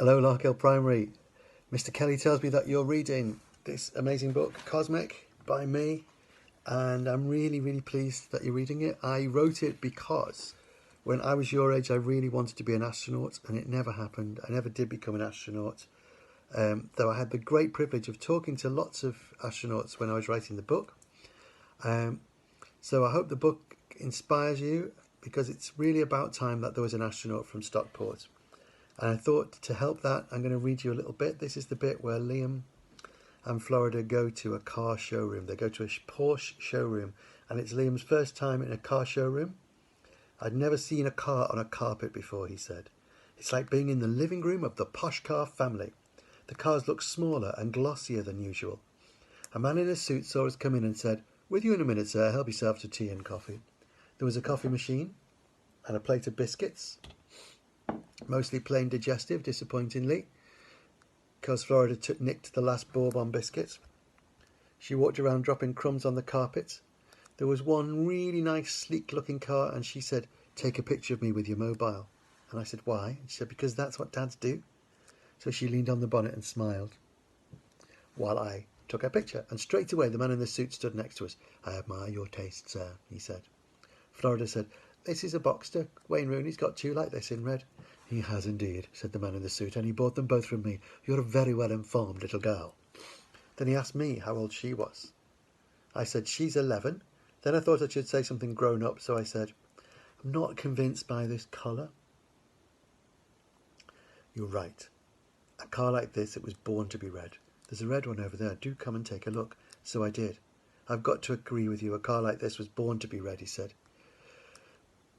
Hello, Larkhill Primary. Mr. Kelly tells me that you're reading this amazing book, Cosmic, by me, and I'm really, really pleased that you're reading it. I wrote it because when I was your age, I really wanted to be an astronaut, and it never happened. I never did become an astronaut, though I had the great privilege of talking to lots of astronauts when I was writing the book. So I hope the book inspires you, because it's really about time that there was an astronaut from Stockport. And I thought to help that, I'm going to read you a little bit. This is the bit where Liam and Florida go to a car showroom. They go to a Porsche showroom, and it's Liam's first time in a car showroom. I'd never seen a car on a carpet before, he said. It's like being in the living room of the posh car family. The cars look smaller and glossier than usual. A man in a suit saw us come in and said, "With you in a minute, sir. Help yourself to tea and coffee." There was a coffee machine and a plate of biscuits. Mostly plain digestive, disappointingly, because Florida nicked the last Bourbon biscuits. She walked around dropping crumbs on the carpet. There was one really nice, sleek-looking car, and she said, "Take a picture of me with your mobile." And I said, "Why?" And she said, "Because that's what dads do." So she leaned on the bonnet and smiled while I took a picture. And straight away, the man in the suit stood next to us. "I admire your taste, sir," he said. Florida said, "This is a Boxster. Wayne Rooney's got two like this in red." "He has indeed," said the man in the suit, "and he bought them both from me. You're a very well-informed little girl." Then he asked me how old she was. I said, "She's 11. Then I thought I should say something grown up, so I said, "I'm not convinced by this colour." "You're right. A car like this, it was born to be red. There's a red one over there. Do come and take a look." So I did. "I've got to agree with you. A car like this was born to be red," he said.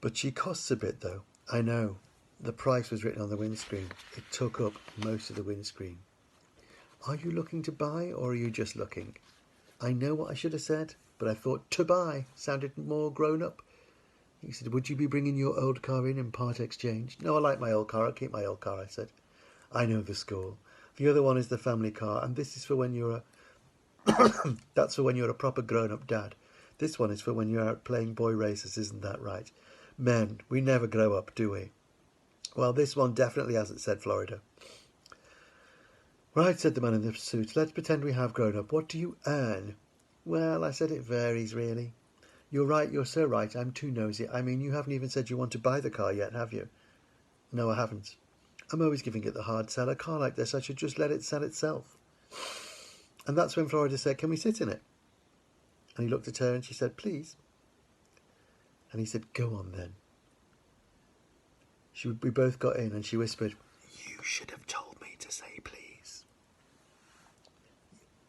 "But she costs a bit, though." "I know. The price was written on the windscreen. It took up most of the windscreen." "Are you looking to buy, or are you just looking?" I know what I should have said, but I thought "to buy" sounded more grown up. He said, "Would you be bringing your old car in part exchange?" "No, I like my old car. I'll keep my old car," I said. "I know the score. The other one is the family car, and this is for when you're that's for when you're a proper grown-up dad. This one is for when you're out playing boy races, isn't that right? Men, we never grow up, do we?" "Well, this one definitely hasn't," said Florida. "Right," said the man in the suit. "Let's pretend we have grown up. What do you earn?" "Well," I said, "it varies, really." "You're right, you're so right. I'm too nosy. I mean, you haven't even said you want to buy the car yet, have you?" "No, I haven't. I'm always giving it the hard sell. A car like this, I should just let it sell itself." And that's when Florida said, "Can we sit in it?" And he looked at her and she said, "Please." And he said, "Go on then." We both got in and she whispered, "You should have told me to say please."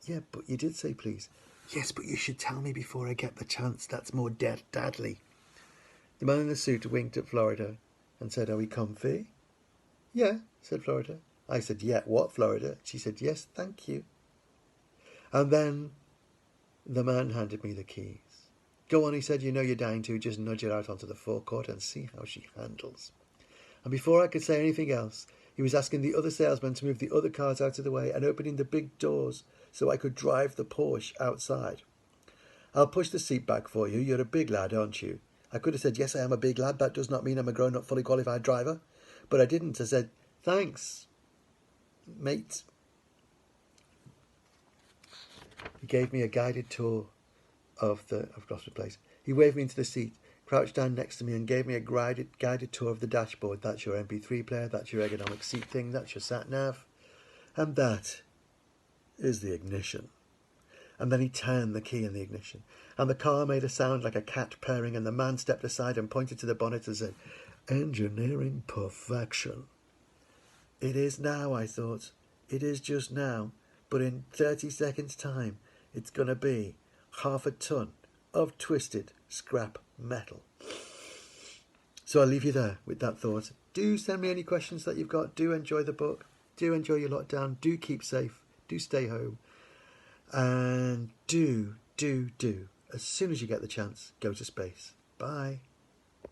"Yeah, but you did say please." "Yes, but you should tell me before I get the chance. That's more dadly." The man in the suit winked at Florida and said, "Are we comfy?" "Yeah," said Florida. I said, "Yeah, what, Florida?" She said, "Yes, thank you." And then the man handed me the keys. "Go on," he said, "you know you're dying to. Just nudge her out onto the forecourt and see how she handles." And before I could say anything else, he was asking the other salesman to move the other cars out of the way and opening the big doors so I could drive the Porsche outside. "I'll push the seat back for you. You're a big lad, aren't you?" I could have said, "Yes, I am a big lad. That does not mean I'm a grown-up, fully qualified driver." But I didn't. I said, "Thanks, mate." He gave me a guided tour of Gloucester Place. He waved me into the seat, crouched down next to me and gave me a guided tour of the dashboard. "That's your MP3 player, that's your ergonomic seat thing, that's your sat-nav, and that is the ignition." And then he turned the key in the ignition, and the car made a sound like a cat purring, and the man stepped aside and pointed to the bonnet and said, "Engineering perfection." It is now, I thought. It is just now, but in 30 seconds' time, it's going to be 1/2 ton of twisted scrap metal. So I'll leave you there with that thought. Do send me any questions that you've got. Do enjoy the book. Do enjoy your lockdown. Do keep safe. Do stay home. And do, as soon as you get the chance, go to space. Bye.